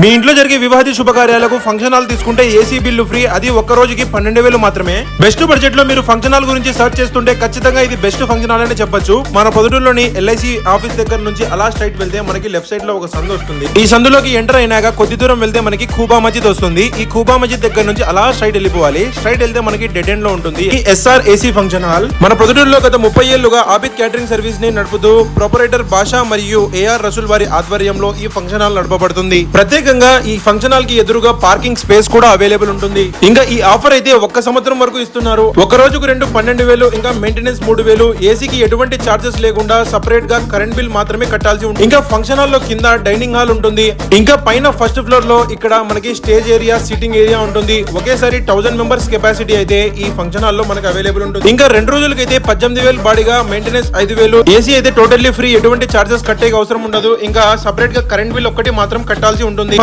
మీ ఇంట్లో జరిగే వివాహ శుభకార్యాలకు ఫంక్షన్ హాల్ తీసుకుంటే ఏసీ బిల్లు ఫ్రీ, అది ఒక్క రోజుకి 12,000 మాత్రమే. బెస్ట్ బడ్జెట్ లో మీరు ఫంక్షన్ హాల్ గురించి సర్చ్ చేస్తుంటే ఖచ్చితంగా ఇది బెస్ట్ ఫంక్షన్ హాల్ అని చెప్పొచ్చు. మన పొదుటూరులోని ఎల్ఐసి ఆఫీస్ దగ్గర నుంచి అలా స్ట్రైట్ వెళ్తే మనకి లెఫ్ట్ సైడ్ లో ఒక సందు వస్తుంది. ఈ సందులోకి ఎంటర్ అయినాక కొద్ది దూరం వెళ్తే మనకి ఖూబా మస్జిద్ వస్తుంది. ఈ ఖూబా మస్జిద్ దగ్గర నుంచి అలా స్ట్రైట్ వెళ్ళిపోవాలి. స్ట్రైట్ వెళ్తే మనకి డెడ్ ఎండ్ లో ఉంటుంది ఈ ఎస్ఆర్ ఏసీ ఫంక్షన్ హాల్. మన పొదుటూరులో గత 30 ఏళ్లుగా ఆబిద్ క్యాటరింగ్ సర్వీస్ ని నడుపుతూ ప్రొపరేటర్ బాషా మరియు ఏఆర్ రసూల్ వారి ఆధ్వర్యంలో ఈ ఫంక్షన్ హాల్ నడపబడుతుంది. ప్రత్యేకంగా ఈ ఫంక్షన్ హాల్ కి ఎదురుగా పార్కింగ్ స్పేస్ కూడా అవైలబుల్ ఉంటుంది. ఇంకా ఈ ఆఫర్ అయితే 1 సంవత్సరం వరకు ఇస్తున్నారు. ఒక రోజుకు 12,000, ఇంకా మెయింటెనెన్స్ 3,000. ఏసీకి ఎటువంటి చార్జెస్ లేకుండా సెపరేట్ గా కరెంట్ బిల్ మాత్రమే కట్టాల్సి ఉంటుంది. ఇంకా ఫంక్షన్ హాల్ లో కింద డైనింగ్ హాల్ ఉంటుంది. ఇంకా పైన ఫస్ట్ ఫ్లోర్ లో ఇక్కడ మనకి స్టేజ్ ఏరియా, సిట్టింగ్ ఏరియా ఉంటుంది. ఒకేసారి 1000 మెంబర్స్ కెపాసిటీ అయితే ఈ ఫంక్షన్ హాల్ లో మనకి అవైలబుల్ ఉంటుంది. ఇంకా 2 రోజులకైతే 18,000 బాడీగా, మెయింటెనెన్స్ 5,000. ఏసీ అయితే టోటల్లీ ఫ్రీ, ఎటువంటి చార్జెస్ కట్టే అవసరం ఉండదు. ఇంకా సెపరేట్ గా కరెంట్ బిల్ ఒక్కటి మాత్రం కట్టాల్సి ఉంటుంది.